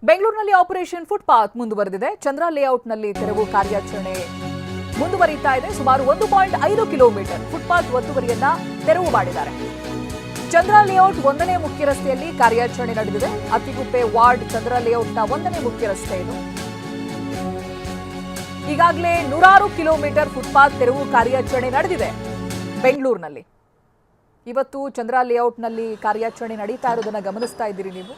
ಬೆಂಗಳೂರಿನಲ್ಲಿ operation footpath ಮುಂದುವರೆದಿದೆ. ಚಂದ್ರ ಲೇಔಟ್ನಲ್ಲಿ ತೆರವು ಕಾರ್ಯಾಚರಣೆ ಮುಂದುವರಿತಾ ಇದೆ. ಸುಮಾರು 1.5 ಕಿಲೋಮೀಟರ್ ಫುಟ್ಪಾತ್ ಒತ್ತುವರಿಯನ್ನ ತೆರವು ಮಾಡಿದ್ದಾರೆ. ಚಂದ್ರ ಲೇಔಟ್ 1ನೇ ಮುಖ್ಯ ರಸ್ತೆಯಲ್ಲಿ ಕಾರ್ಯಾಚರಣೆ ನಡೆದಿದೆ. ಅತ್ತಿಗುಪ್ಪೆ ವಾರ್ಡ್ ಚಂದ್ರ ಲೇಔಟ್ನ 1ನೇ ಮುಖ್ಯ ರಸ್ತೆ ಇದು. ಈಗಾಗಲೇ 106 ಕಿಲೋಮೀಟರ್ ಫುಟ್ಪಾತ್ ತೆರವು ಕಾರ್ಯಾಚರಣೆ ನಡೆದಿದೆ ಬೆಂಗಳೂರಿನಲ್ಲಿ. ಇವತ್ತು ಚಂದ್ರ ಲೇಔಟ್ನಲ್ಲಿ ಕಾರ್ಯಾಚರಣೆ ನಡೀತಾ ಇರೋದನ್ನ ಗಮನಿಸ್ತಾ ಇದ್ದೀರಿ ನೀವು.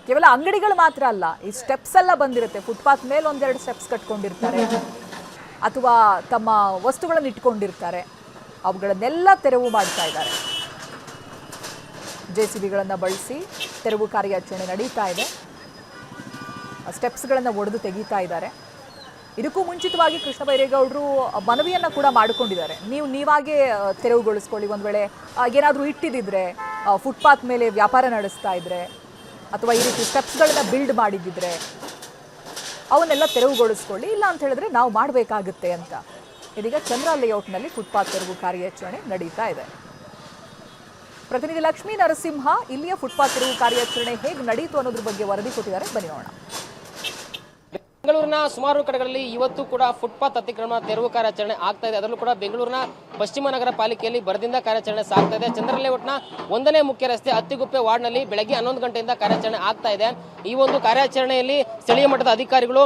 ಕೇವಲ ಅಂಗಡಿಗಳು ಮಾತ್ರ ಅಲ್ಲ, ಈ ಸ್ಟೆಪ್ಸ್ ಎಲ್ಲ ಬಂದಿರುತ್ತೆ. ಫುಟ್ಪಾತ್ ಮೇಲೆ ಒಂದೆರಡು ಸ್ಟೆಪ್ಸ್ ಕಟ್ಕೊಂಡಿರ್ತಾರೆ ಅಥವಾ ತಮ್ಮ ವಸ್ತುಗಳನ್ನು ಇಟ್ಕೊಂಡಿರ್ತಾರೆ. ಅವುಗಳನ್ನೆಲ್ಲ ತೆರವು ಮಾಡ್ತಾ ಇದ್ದಾರೆ. JCBಗಳನ್ನು ಬಳಸಿ ತೆರವು ಕಾರ್ಯಾಚರಣೆ ನಡೀತಾ ಇದೆ. ಸ್ಟೆಪ್ಸ್ಗಳನ್ನು ಒಡೆದು ತೆಗೀತಾ ಇದ್ದಾರೆ. ಇದಕ್ಕೂ ಮುಂಚಿತವಾಗಿ ಕೃಷ್ಣ ಬೈರೇಗೌಡರು ಮನವಿಯನ್ನು ಕೂಡ ಮಾಡಿಕೊಂಡಿದ್ದಾರೆ. ನೀವಾಗೇ ತೆರವುಗೊಳಿಸ್ಕೊಳ್ಳಿ, ಒಂದು ವೇಳೆ ಏನಾದರೂ ಇಟ್ಟಿದ್ದಿದ್ರೆ, ಫುಟ್ಪಾತ್ ಮೇಲೆ ವ್ಯಾಪಾರ ನಡೆಸ್ತಾ ಇದ್ರೆ ಅಥವಾ ಈ ರೀತಿ ಸ್ಟೆಪ್ಸ್ಗಳನ್ನ ಬಿಲ್ಡ್ ಮಾಡಿದ್ದಿದ್ರೆ ಅವನ್ನೆಲ್ಲ ತೆರವುಗೊಳಿಸ್ಕೊಳ್ಳಿ, ಇಲ್ಲ ಅಂತ ಹೇಳಿದ್ರೆ ನಾವು ಮಾಡಬೇಕಾಗುತ್ತೆ ಅಂತ. ಇದೀಗ ಚಂದ್ರ ಲೇಔಟ್ನಲ್ಲಿ ಫುಟ್ಪಾತ್ ತೆರವು ಕಾರ್ಯಾಚರಣೆ ನಡೀತಾ ಇದೆ. ಪ್ರತಿನಿಧಿ ಲಕ್ಷ್ಮೀ ನರಸಿಂಹ ಇಲ್ಲಿಯ ಫುಟ್ಪಾತ್ ತೆರವು ಕಾರ್ಯಾಚರಣೆ ಹೇಗೆ ನಡೀತು ಅನ್ನೋದ್ರ ಬಗ್ಗೆ ವರದಿ ಕೊಟ್ಟಿದ್ದಾರೆ, ಬನ್ನಿ ನೋಡೋಣ. ಬೆಂಗಳೂರಿನ ಸುಮಾರು ಕಡೆಗಳಲ್ಲಿ ಇವತ್ತು ಕೂಡ ಫುಟ್ಪಾತ್ ಅತಿಕ್ರಮಣ ತೆರವು ಕಾರ್ಯಾಚರಣೆ ಆಗ್ತಾ ಇದೆ. ಅದರಲ್ಲೂ ಕೂಡ ಬೆಂಗಳೂರಿನ ಪಶ್ಚಿಮ ನಗರ ಪಾಲಿಕೆಯಲ್ಲಿ ಬರದಿಂದ ಕಾರ್ಯಾಚರಣೆ ಸಾಗ್ತಾ ಇದೆ. ಚಂದ್ರ ಲೇಔಟ್ನ 1ನೇ ಮುಖ್ಯ ರಸ್ತೆ ಅತ್ತಿಗುಪ್ಪೆ ವಾರ್ಡ್ನಲ್ಲಿ ಬೆಳಗ್ಗೆ 11 ಗಂಟೆಯಿಂದ ಕಾರ್ಯಾಚರಣೆ ಆಗ್ತಾ ಇದೆ. ಈ ಒಂದು ಕಾರ್ಯಾಚರಣೆಯಲ್ಲಿ ಸ್ಥಳೀಯ ಮಟ್ಟದ ಅಧಿಕಾರಿಗಳು,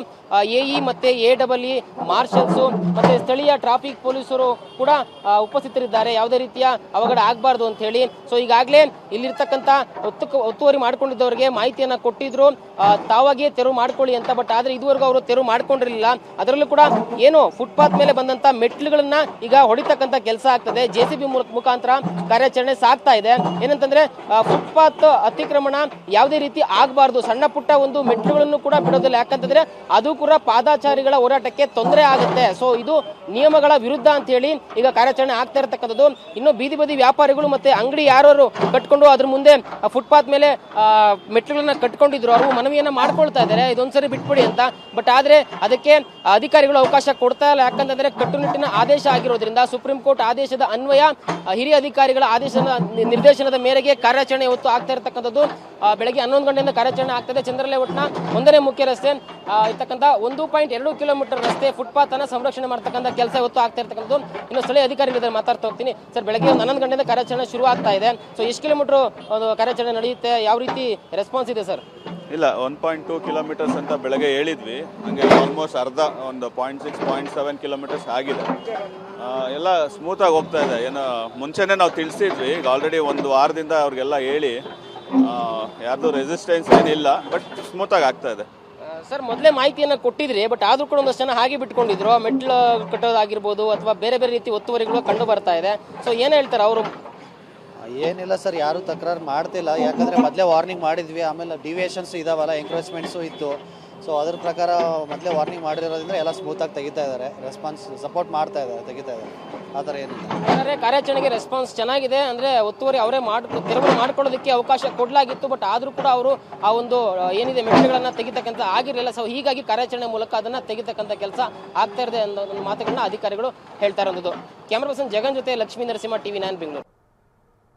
AE ಮತ್ತೆ AEE ಮಾರ್ಷಲ್ಸ್ ಮತ್ತೆ ಸ್ಥಳೀಯ ಟ್ರಾಫಿಕ್ ಪೊಲೀಸರು ಕೂಡ ಉಪಸ್ಥಿತರಿದ್ದಾರೆ. ಯಾವುದೇ ರೀತಿಯ ಅವಘಡ ಆಗಬಾರ್ದು ಅಂತ ಹೇಳಿ. ಸೊ ಈಗಾಗಲೇ ಇಲ್ಲಿರ್ತಕ್ಕಂಥ ಒತ್ತುವರಿ ಮಾಡ್ಕೊಂಡಿದ್ದವರಿಗೆ ಮಾಹಿತಿಯನ್ನ ಕೊಟ್ಟಿದ್ರು, ತಾವಾಗಿಯೇ ತೆರವು ಮಾಡ್ಕೊಳ್ಳಿ ಅಂತ. ಬಟ್ ಆದ್ರೆ ಇದುವರೆಗೂ ಅವರು ತೆರವು ಮಾಡ್ಕೊಂಡಿರಲಿಲ್ಲ. ಅದರಲ್ಲೂ ಕೂಡ ಏನು ಫುಟ್ಪಾತ್ ಮೇಲೆ ಬಂದಂತ ಮೆಟ್ಲುಗಳನ್ನ ಈಗ ಹೊಡಿತಕ್ಕಂಥ ಕೆಲಸ ಆಗ್ತದೆ. JCB ಮುಖಾಂತರ ಕಾರ್ಯಾಚರಣೆ ಸಾಗ್ತಾ ಇದೆ. ಏನಂತಂದ್ರೆ ಫುಟ್ಪಾತ್ ಅತಿಕ್ರಮಣ ಯಾವುದೇ ರೀತಿ ಆಗಬಾರ್ದು, ಸಣ್ಣ ಪುಟ್ಟ ಒಂದು ಮೆಟ್ಲುಗಳನ್ನು ಕೂಡ ಬಿಡೋದಿಲ್ಲ. ಯಾಕಂತಂದ್ರೆ ಅದು ಕೂಡ ಪಾದಾಚಾರಿಗಳ ಹೋರಾಟಕ್ಕೆ ತೊಂದರೆ ಆಗುತ್ತೆ. ಸೊ ಇದು ನಿಯಮಗಳ ವಿರುದ್ಧ ಅಂತ ಹೇಳಿ ಈಗ ಕಾರ್ಯಾಚರಣೆ ಆಗ್ತಾ ಇರತಕ್ಕಂಥದ್ದು. ಇನ್ನು ಬೀದಿ ಬದಿ ವ್ಯಾಪಾರಿಗಳು ಮತ್ತೆ ಅಂಗಡಿ ಯಾರು ಕಟ್ಕೊಂಡು ಅದ್ರ ಮುಂದೆ ಫುಟ್ಪಾತ್ ಮೇಲೆ ಮೆಟ್ಲುಗಳನ್ನ ಕಟ್ಕೊಂಡಿದ್ರು, ಅವರು ಮನವಿಯನ್ನ ಮಾಡ್ಕೊಳ್ತಾ ಇದ್ದಾರೆ ಇದೊಂದ್ಸರಿ ಬಿಟ್ಬಿಡಿ ಅಂತ. ಬಟ್ ಆದ್ರೆ ಅದಕ್ಕೆ ಅಧಿಕಾರಿಗಳು ಅವಕಾಶ ಕೊಡ್ತಾ ಇಲ್ಲ. ಯಾಕಂತಂದ್ರೆ ಕಟ್ಟುನಿಟ್ಟಿನ ಆದೇಶ ಆಗಿರೋದ್ರಿಂದ, ಸುಪ್ರೀಂ ಕೋರ್ಟ್ ಆದೇಶದ ಅನ್ವಯ, ಹಿರಿಯ ಅಧಿಕಾರಿಗಳ ನಿರ್ದೇಶನದ ಮೇರೆಗೆ ಕಾರ್ಯಾಚರಣೆ ಇವತ್ತು ಆಗ್ತಾ ಇರತಕ್ಕಂಥದ್ದು. ಬೆಳಗ್ಗೆ 11 ಗಂಟೆಯಿಂದ ಕಾರ್ಯಾಚರಣೆ ಆಗ್ತದೆ. ಚಂದ್ರ ಲೇಔಟ್ನ 1ನೇ ಮುಖ್ಯ ರಸ್ತೆ ಇರ್ತಕ್ಕಂಥ 1.2 ಕಿಲೋಮೀಟರ್ ರಸ್ತೆ ಫುಟ್ಪಾತ್ ಅನ್ನ ಸಂರಕ್ಷಣೆ ಮಾಡ್ತಕ್ಕಂಥ ಕೆಲಸ ಇವತ್ತು ಆಗ್ತಾ ಇರ್ತಕ್ಕಂಥದ್ದು. ಇನ್ನು ಸ್ಥಳೀಯ ಅಧಿಕಾರಿಗಳ ಮಾತಾಡ್ತಾ ಹೋಗ್ತೀನಿ. ಸರ್, ಬೆಳಗ್ಗೆ 11 ಗಂಟೆಯಿಂದ ಕಾರ್ಯಾಚರಣೆ ಶುರು ಆಗ್ತಾ ಇದೆ. ಸೊ ಎಷ್ಟು ಕಿಲೋಮೀಟರ್ ಕಾರ್ಯಾಚರಣೆ ನಡೆಯುತ್ತೆ, ಯಾವ ರೀತಿ ರೆಸ್ಪಾನ್ಸ್ ಇದೆ ಸರ್? ಇಲ್ಲ, 1.2 ಕಿಲೋಮೀಟರ್ಸ್ ಅಂತ ಬೆಳಗ್ಗೆ ಹೇಳಿದ್ವಿ. ಹಂಗೆ ಆಲ್ಮೋಸ್ಟ್ ಅರ್ಧ ಒಂದು 0.6 0.7 ಕಿಲೋಮೀಟರ್ಸ್ ಆಗಿದೆ. ಎಲ್ಲ ಸ್ಮೂತಾಗಿ ಹೋಗ್ತಾ ಇದೆ. ಏನು ಮುಂಚೆನೇ ನಾವು ತಿಳಿಸಿದ್ವಿ. ಈಗ ಆಲ್ರೆಡಿ ಒಂದು ವಾರದಿಂದ ಅವ್ರಿಗೆಲ್ಲ ಹೇಳಿ ಯಾರ್ದು ರೆಸಿಸ್ಟೆನ್ಸ್ ಏನಿಲ್ಲ, ಬಟ್ ಸ್ಮೂತಾಗಿ ಆಗ್ತಾ ಇದೆ. ಸರ್, ಮೊದಲೇ ಮಾಹಿತಿಯನ್ನು ಕೊಟ್ಟಿದ್ರಿ, ಬಟ್ ಆದ್ರೂ ಕೂಡ ಒಂದಷ್ಟು ಜನ ಹಾಗೆ ಬಿಟ್ಕೊಂಡಿದ್ರು. ಮೆಟ್ಲು ಕಟ್ಟೋದಾಗಿರ್ಬೋದು ಅಥವಾ ಬೇರೆ ಬೇರೆ ರೀತಿ ಒತ್ತುವರಿಗಳು ಕಂಡು ಬರ್ತಾ ಇದೆ. ಸೊ ಏನು ಹೇಳ್ತಾರೆ ಅವರು? ಏನಿಲ್ಲ ಸರ್, ಯಾರೂ ತಕರಾರು ಮಾಡ್ತಿಲ್ಲ. ಯಾಕಂದರೆ ಮೊದಲೇ ವಾರ್ನಿಂಗ್ ಮಾಡಿದ್ವಿ. ಆಮೇಲೆ ಡಿವಿಯೇಷನ್ಸು ಇದಾವಲ್ಲ, ಎಂಕ್ರೋಚ್ಮೆಂಟ್ಸು ಇತ್ತು. ಸೊ ಅದ್ರ ಪ್ರಕಾರ ಮೊದಲೇ ವಾರ್ನಿಂಗ್ ಮಾಡಿರೋದ್ರಿಂದ ಎಲ್ಲ ಸ್ಮೂತಾಗಿ ತೆಗಿತಾ ಇದ್ದಾರೆ. ರೆಸ್ಪಾನ್ಸ್ ಸಪೋರ್ಟ್ ಮಾಡ್ತಾ ಇದ್ದಾರೆ, ತೆಗಿತಾ ಇದ್ದಾರೆ. ಆ ಥರ ಏನಿಲ್ಲ. ಅಂದರೆ ಕಾರ್ಯಾಚರಣೆಗೆ ರೆಸ್ಪಾನ್ಸ್ ಚೆನ್ನಾಗಿದೆ. ಅಂದರೆ ಒತ್ತುವರಿ ಅವರೇ ತೆರವು ಮಾಡ್ಕೊಳ್ಳೋದಕ್ಕೆ ಅವಕಾಶ ಕೊಡಲಾಗಿತ್ತು. ಬಟ್ ಆದರೂ ಕೂಡ ಅವರು ಆ ಒಂದು ಏನಿದೆ ಮೆಟ್ಲುಗಳನ್ನು ತೆಗಿತಕ್ಕಂಥ ಆಗಿರಲಿಲ್ಲ. ಸೊ ಹೀಗಾಗಿ ಕಾರ್ಯಾಚರಣೆ ಮೂಲಕ ಅದನ್ನು ತೆಗಿತಕ್ಕಂಥ ಕೆಲಸ ಆಗ್ತಾ ಇದೆ ಅನ್ನೋ ಮಾತುಗಳನ್ನ ಅಧಿಕಾರಿಗಳು ಹೇಳ್ತಾ ಇರೋದು. ಕ್ಯಾಮ್ರಾ ಪರ್ಸನ್ ಜಗನ್ ಜೊತೆ ಲಕ್ಷ್ಮೀ ನರಸಿಂಹ, TV9 ಬೆಂಗಳೂರು.